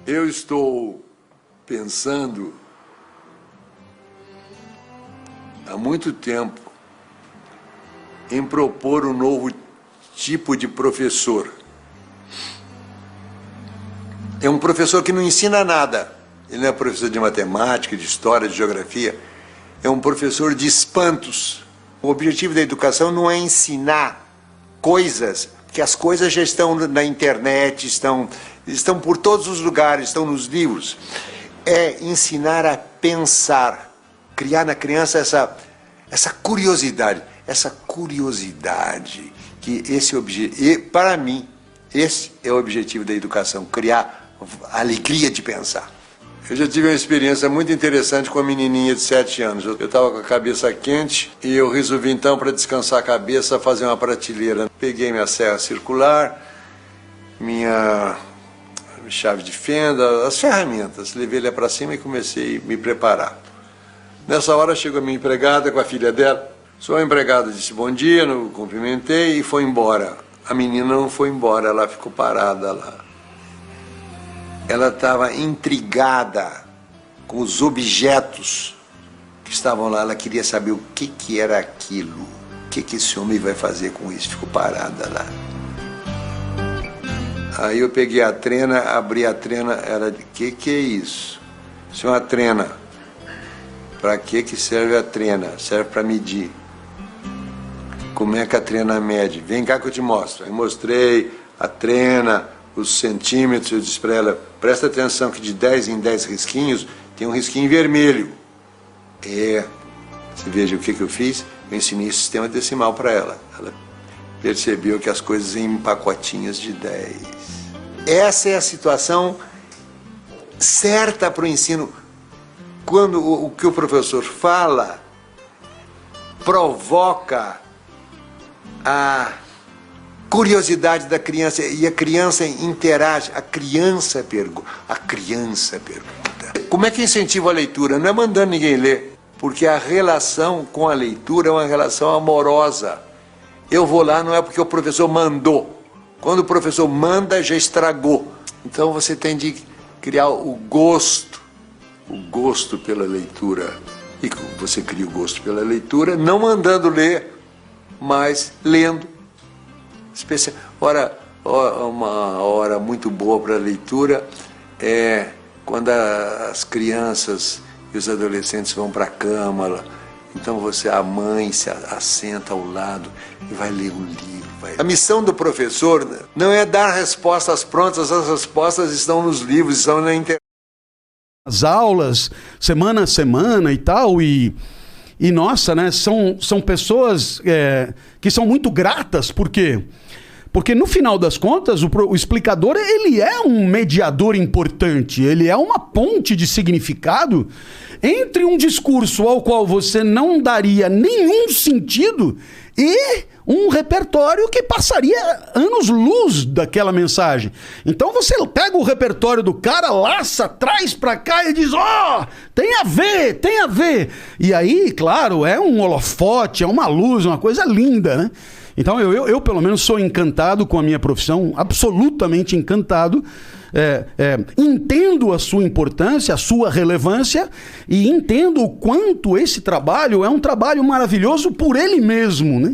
Eu estou pensando há muito tempo em propor um novo tipo de professor. É um professor que não ensina nada. Ele não é professor de matemática, de história, de geografia. É um professor de espantos. O objetivo da educação não é ensinar coisas, porque as coisas já estão na internet, estão por todos os lugares, estão nos livros. É ensinar a pensar, criar na criança essa curiosidade, que para mim, esse é o objetivo da educação, criar a alegria de pensar. Eu já tive uma experiência muito interessante com uma menininha de 7 anos. Eu estava com a cabeça quente e eu resolvi então, para descansar a cabeça, fazer uma prateleira. Peguei minha serra circular, minha chave de fenda, as ferramentas. Levei ela para cima e comecei a me preparar. Nessa hora chegou a minha empregada com a filha dela. Sua empregada disse bom dia, eu cumprimentei e foi embora. A menina não foi embora, ela ficou parada lá. Ela estava intrigada com os objetos que estavam lá. Ela queria saber o que era aquilo. O que esse homem vai fazer com isso? Ficou parada lá. Aí eu peguei a trena, abri a trena. Ela disse, que é isso? Isso é uma trena. Para que serve a trena? Serve para medir. Como é que a trena mede? Vem cá que eu te mostro. Aí mostrei a trena, os centímetros. Eu disse para ela, presta atenção que de 10 em 10 risquinhos tem um risquinho vermelho. Você veja o que eu fiz? Eu ensinei o sistema decimal para ela. Ela percebeu que as coisas em pacotinhos de 10. Essa é a situação certa para o ensino. Quando o que o professor fala provoca a curiosidade da criança e a criança interage, a criança pergunta. Como é que incentiva a leitura? Não é mandando ninguém ler, porque a relação com a leitura é uma relação amorosa. Eu vou lá não é porque o professor mandou. Quando o professor manda, já estragou. Então você tem de criar o gosto pela leitura. E você cria o gosto pela leitura, não mandando ler, mas lendo. Uma hora muito boa para a leitura é quando as crianças e os adolescentes vão para a cama. Então a mãe se assenta ao lado e vai ler um livro. A missão do professor não é dar respostas prontas, as respostas estão nos livros, estão na internet. As aulas, semana a semana e tal, e nossa, né, são pessoas que são muito gratas, porque no final das contas o explicador ele é um mediador importante, ele é uma ponte de significado entre um discurso ao qual você não daria nenhum sentido e um repertório que passaria anos-luz daquela mensagem. Então você pega o repertório do cara, laça, traz pra cá e diz, tem a ver. E aí, claro, é um holofote, é uma luz, uma coisa linda, né? Então eu pelo menos sou encantado com a minha profissão, absolutamente encantado. Entendo a sua importância, a sua relevância e entendo o quanto esse trabalho é um trabalho maravilhoso por ele mesmo, né?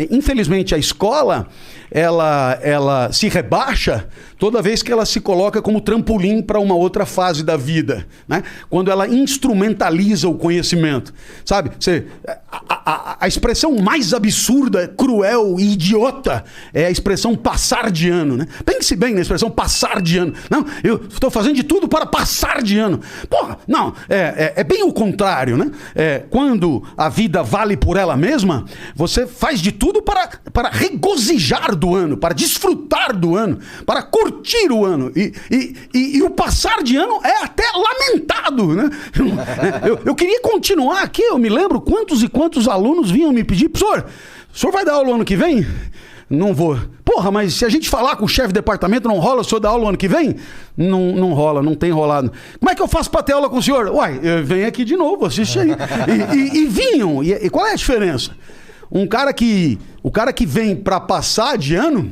Infelizmente a escola ela se rebaixa toda vez que ela se coloca como trampolim para uma outra fase da vida, né? Quando ela instrumentaliza o conhecimento, sabe? A expressão mais absurda, cruel e idiota é a expressão passar de ano, né? Pense bem na expressão passar de ano. Não, eu estou fazendo de tudo para passar de ano. Porra, não, é bem o contrário, né? Quando a vida vale por ela mesma, você faz de tudo para regozijar do ano, para desfrutar do ano, para curtir o ano. E o passar de ano é até lamentado, né? Eu queria continuar aqui, eu me lembro quantos e quantos alunos vinham me pedir, professor, o senhor vai dar aula ano que vem? Não vou. Porra, mas se a gente falar com o chefe de departamento, não rola o senhor dar aula ano que vem? Não rola, não tem rolado. Como é que eu faço para ter aula com o senhor? Uai, vem aqui de novo, assiste aí. E vinham. E qual é a diferença? O cara que vem para passar de ano,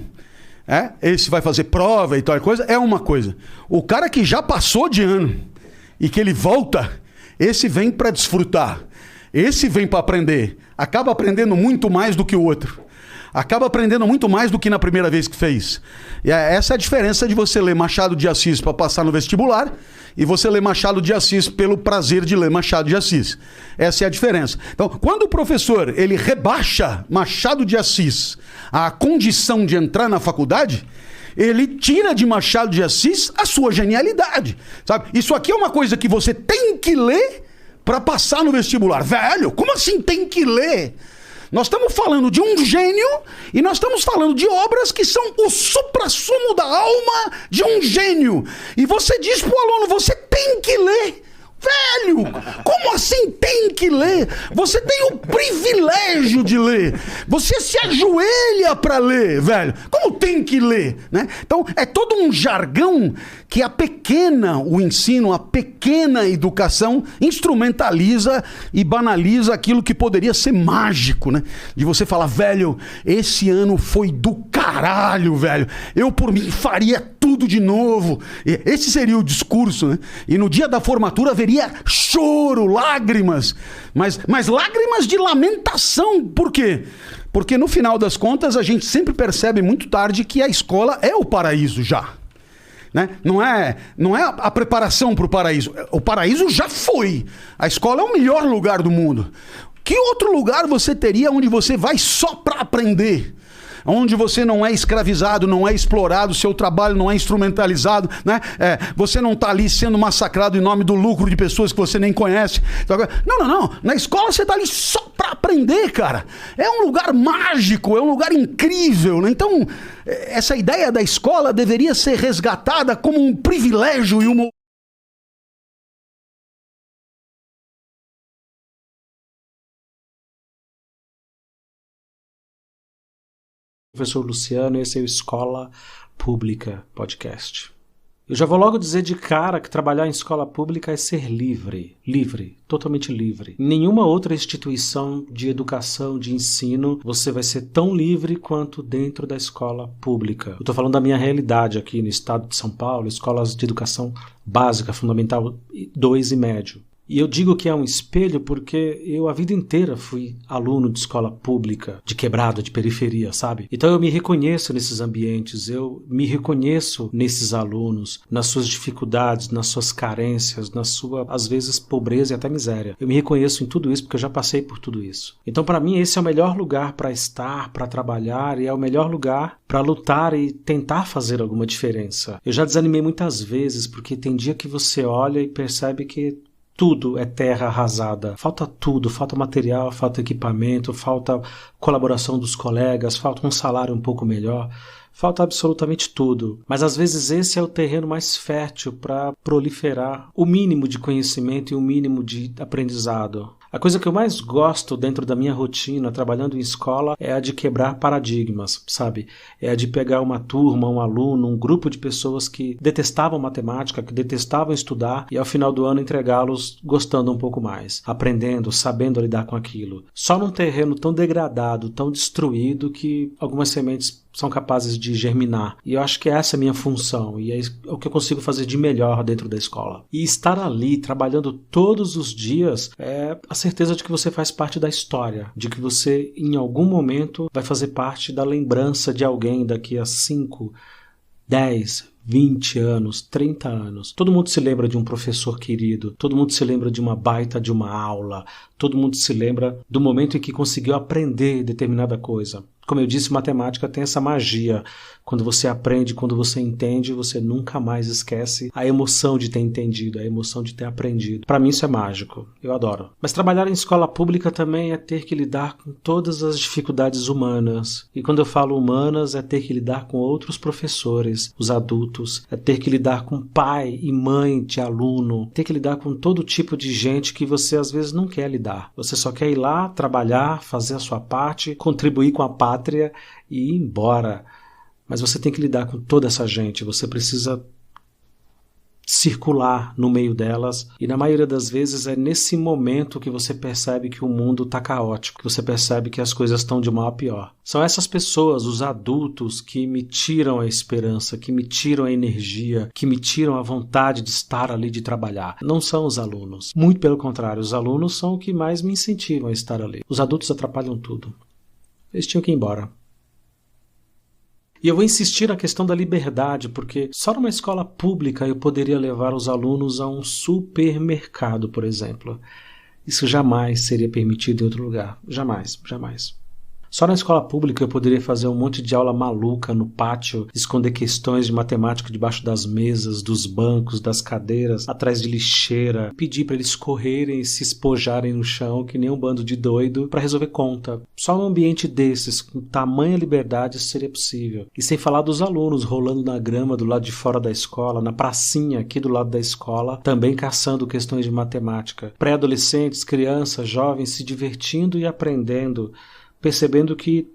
Esse vai fazer prova e tal coisa, é uma coisa. O cara que já passou de ano e que ele volta, esse vem para desfrutar. Esse vem para aprender. Acaba aprendendo muito mais do que o outro. Acaba aprendendo muito mais do que na primeira vez que fez. E essa é a diferença de você ler Machado de Assis para passar no vestibular e você ler Machado de Assis pelo prazer de ler Machado de Assis. Essa é a diferença. Então, quando o professor ele rebaixa Machado de Assis à condição de entrar na faculdade, ele tira de Machado de Assis a sua genialidade. Sabe? Isso aqui é uma coisa que você tem que ler para passar no vestibular. Velho, como assim tem que ler? Nós estamos falando de um gênio e nós estamos falando de obras que são o suprassumo da alma de um gênio. E você diz para o aluno, você tem que ler. Velho, como assim tem que ler? Você tem o privilégio de ler. Você se ajoelha para ler, velho. Como tem que ler, né? Então, é todo um jargão que apequena o ensino, a pequena educação instrumentaliza e banaliza aquilo que poderia ser mágico, né? De você falar, velho, esse ano foi do caralho, velho. Eu, por mim, faria tudo de novo. Esse seria o discurso, né? E no dia da formatura haveria choro, lágrimas, mas lágrimas de lamentação. Por quê? Porque no final das contas a gente sempre percebe muito tarde que a escola é o paraíso já. Né? Não é a preparação para o paraíso. O paraíso já foi. A escola é o melhor lugar do mundo. Que outro lugar você teria onde você vai só para aprender? Onde você não é escravizado, não é explorado, seu trabalho não é instrumentalizado, né? Você não está ali sendo massacrado em nome do lucro de pessoas que você nem conhece. Não. Na escola você está ali só para aprender, cara. É um lugar mágico, é um lugar incrível, né? Então, essa ideia da escola deveria ser resgatada como um privilégio e uma... Professor Luciano, esse é o Escola Pública Podcast. Eu já vou logo dizer de cara que trabalhar em escola pública é ser livre, totalmente livre. Em nenhuma outra instituição de educação, de ensino, você vai ser tão livre quanto dentro da escola pública. Eu estou falando da minha realidade aqui no estado de São Paulo, escolas de educação básica, fundamental 2 e médio. E eu digo que é um espelho porque eu a vida inteira fui aluno de escola pública, de quebrada, de periferia, sabe? Então eu me reconheço nesses ambientes, eu me reconheço nesses alunos, nas suas dificuldades, nas suas carências, na sua, às vezes, pobreza e até miséria. Eu me reconheço em tudo isso porque eu já passei por tudo isso. Então para mim esse é o melhor lugar para estar, para trabalhar e é o melhor lugar para lutar e tentar fazer alguma diferença. Eu já desanimei muitas vezes porque tem dia que você olha e percebe que tudo é terra arrasada. Falta tudo, falta material, falta equipamento, falta colaboração dos colegas, falta um salário um pouco melhor, falta absolutamente tudo. Mas às vezes esse é o terreno mais fértil para proliferar o mínimo de conhecimento e o mínimo de aprendizado. A coisa que eu mais gosto dentro da minha rotina, trabalhando em escola, é a de quebrar paradigmas, sabe? É a de pegar uma turma, um aluno, um grupo de pessoas que detestavam matemática, que detestavam estudar e ao final do ano entregá-los gostando um pouco mais, aprendendo, sabendo lidar com aquilo. Só num terreno tão degradado, tão destruído que algumas sementes são capazes de germinar. E eu acho que essa é a minha função e é o que eu consigo fazer de melhor dentro da escola. E estar ali, trabalhando todos os dias, é a certeza de que você faz parte da história, de que você, em algum momento, vai fazer parte da lembrança de alguém daqui a 5, 10, 20 anos, 30 anos. Todo mundo se lembra de um professor querido, todo mundo se lembra de uma baita de uma aula, todo mundo se lembra do momento em que conseguiu aprender determinada coisa. Como eu disse, matemática tem essa magia. Quando você aprende, quando você entende, você nunca mais esquece a emoção de ter entendido, a emoção de ter aprendido. Para mim isso é mágico, eu adoro. Mas trabalhar em escola pública também é ter que lidar com todas as dificuldades humanas. E quando eu falo humanas, é ter que lidar com outros professores, os adultos, é ter que lidar com pai e mãe de aluno, ter que lidar com todo tipo de gente que você às vezes não quer lidar. Você só quer ir lá, trabalhar, fazer a sua parte, contribuir com a pátria e ir embora. Mas você tem que lidar com toda essa gente, você precisa circular no meio delas, e na maioria das vezes é nesse momento que você percebe que o mundo está caótico, que você percebe que as coisas estão de mal a pior. São essas pessoas, os adultos, que me tiram a esperança, que me tiram a energia, que me tiram a vontade de estar ali, de trabalhar. Não são os alunos. Muito pelo contrário, os alunos são o que mais me incentivam a estar ali. Os adultos atrapalham tudo. Eles tinham que ir embora. E eu vou insistir na questão da liberdade, porque só numa escola pública eu poderia levar os alunos a um supermercado, por exemplo. Isso jamais seria permitido em outro lugar. Jamais, jamais. Só na escola pública eu poderia fazer um monte de aula maluca no pátio, esconder questões de matemática debaixo das mesas, dos bancos, das cadeiras, atrás de lixeira, pedir para eles correrem e se espojarem no chão que nem um bando de doido para resolver conta. Só num ambiente desses, com tamanha liberdade, isso seria possível. E sem falar dos alunos rolando na grama do lado de fora da escola, na pracinha aqui do lado da escola, também caçando questões de matemática. Pré-adolescentes, crianças, jovens se divertindo e aprendendo, percebendo que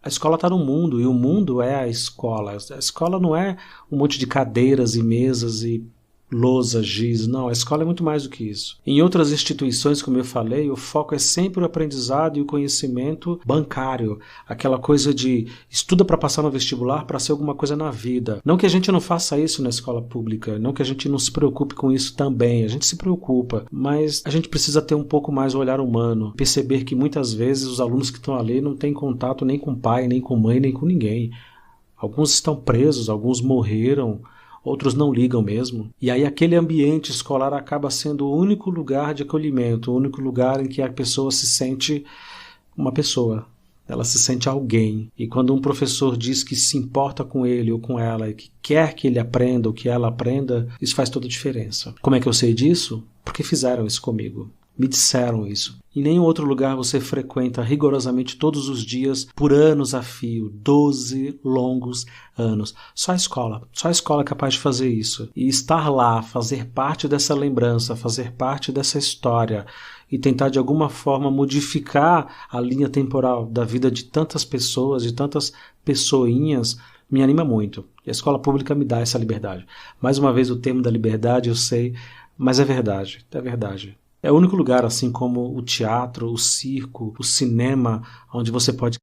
a escola está no mundo, e o mundo é a escola. A escola não é um monte de cadeiras e mesas e lousa, giz. Não, a escola é muito mais do que isso. Em outras instituições, como eu falei, o foco é sempre o aprendizado e o conhecimento bancário. Aquela coisa de estuda para passar no vestibular para ser alguma coisa na vida. Não que a gente não faça isso na escola pública, não que a gente não se preocupe com isso também. A gente se preocupa, mas a gente precisa ter um pouco mais o olhar humano. Perceber que muitas vezes os alunos que estão ali não têm contato nem com pai, nem com mãe, nem com ninguém. Alguns estão presos, alguns morreram, outros não ligam mesmo. E aí aquele ambiente escolar acaba sendo o único lugar de acolhimento, o único lugar em que a pessoa se sente uma pessoa. Ela se sente alguém. E quando um professor diz que se importa com ele ou com ela e que quer que ele aprenda ou que ela aprenda, isso faz toda a diferença. Como é que eu sei disso? Porque fizeram isso comigo. Me disseram isso. Em nenhum outro lugar você frequenta rigorosamente todos os dias, por anos a fio, 12 longos anos. Só a escola é capaz de fazer isso. E estar lá, fazer parte dessa lembrança, fazer parte dessa história e tentar de alguma forma modificar a linha temporal da vida de tantas pessoas, de tantas pessoinhas, me anima muito. E a escola pública me dá essa liberdade. Mais uma vez o termo da liberdade, eu sei, mas é verdade, é verdade. É o único lugar, assim como o teatro, o circo, o cinema, onde você pode